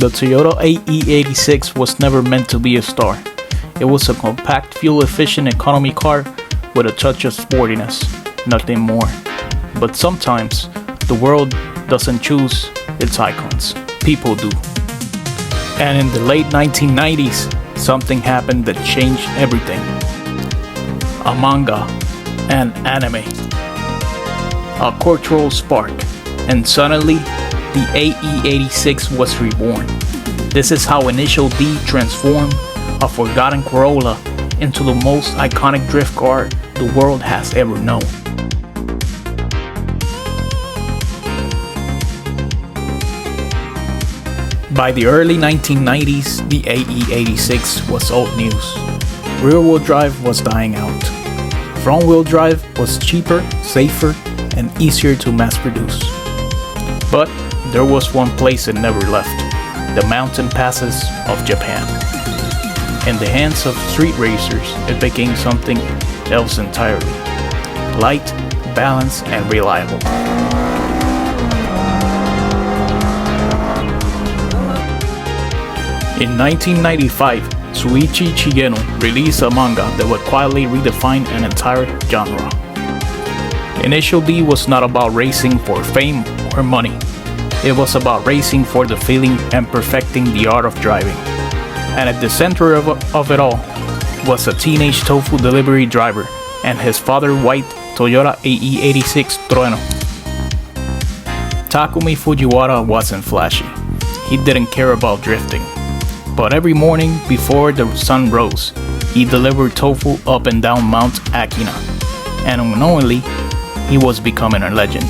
The Toyota AE86 was never meant to be a star. It was a compact, fuel-efficient economy car with a touch of sportiness, nothing more. But sometimes, the world doesn't choose its icons, people do. And in the late 1990s, something happened that changed everything. A manga, an anime, a cultural spark, and suddenly, the AE86 was reborn. This is how Initial D transformed a forgotten Corolla into the most iconic drift car the world has ever known. By the early 1990s, the AE86 was old news. Rear-wheel drive was dying out. Front-wheel drive was cheaper, safer, and easier to mass-produce. But there was one place it never left, the mountain passes of Japan. In the hands of street racers, it became something else entirely. Light, balanced, and reliable. In 1995, Shuichi Shigeno released a manga that would quietly redefine an entire genre. Initial D was not about racing for fame or money. It was about racing for the feeling and perfecting the art of driving. And at the center of it all was a teenage tofu delivery driver and his father white Toyota AE86 Trueno. Takumi Fujiwara wasn't flashy. He didn't care about drifting. But every morning before the sun rose, he delivered tofu up and down Mount Akina. And unknowingly, he was becoming a legend.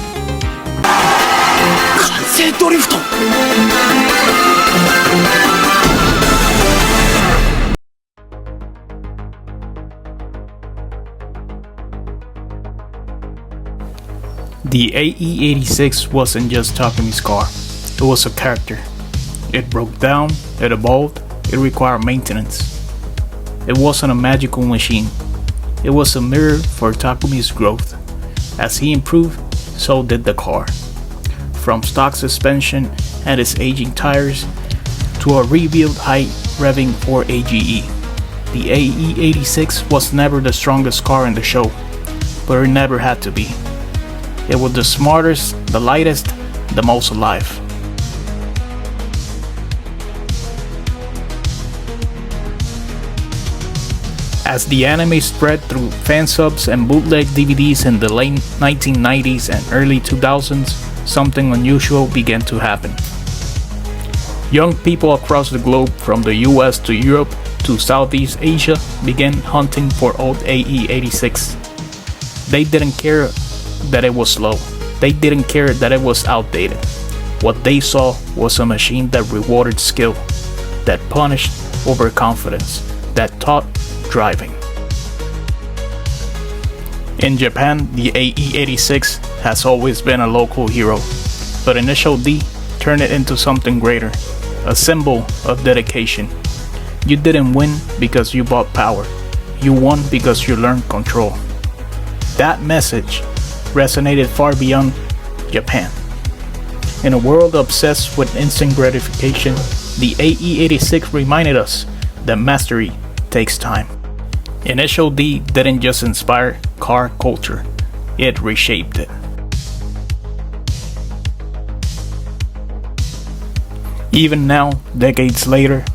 The AE86 wasn't just Takumi's car, it was a character. It broke down, it evolved, it required maintenance. It wasn't a magical machine, it was a mirror for Takumi's growth. As he improved, so did the car. From stock suspension and its aging tires to a rebuilt high-revving 4AGE. The AE86 was never the strongest car in the show, but it never had to be. It was the smartest, the lightest, the most alive. As the anime spread through fan subs and bootleg DVDs in the late 1990s and early 2000s, something unusual began to happen. Young people across the globe, from the US to Europe to Southeast Asia, began hunting for old AE86. They didn't care that it was slow. They didn't care that it was outdated. What they saw was a machine that rewarded skill, that punished overconfidence, that taught driving. In Japan, the AE86 has always been a local hero, but Initial D turned it into something greater, a symbol of dedication. You didn't win because you bought power, you won because you learned control. That message resonated far beyond Japan. In a world obsessed with instant gratification, the AE86 reminded us that mastery takes time. Initial D didn't just inspire car culture, it reshaped it. Even now, decades later,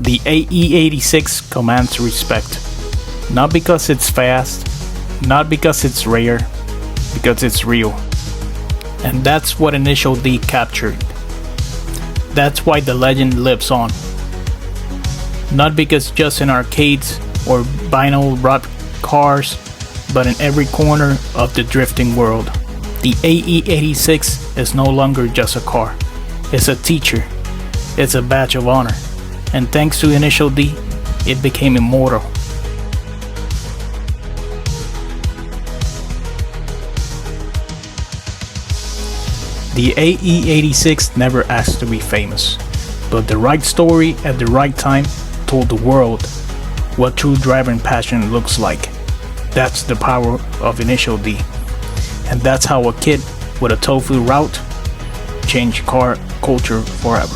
the AE86 commands respect. Not because it's fast, not because it's rare, because it's real. And that's what Initial D captured. That's why the legend lives on. Not because just in arcades or vinyl wrapped cars, but in every corner of the drifting world. The AE86 is no longer just a car. It's a teacher. It's a badge of honor. And thanks to Initial D, it became immortal. The AE86 never asked to be famous, but the right story at the right time told the world what true driving passion looks like. That's the power of Initial D. And that's how a kid with a tofu route changed car culture forever.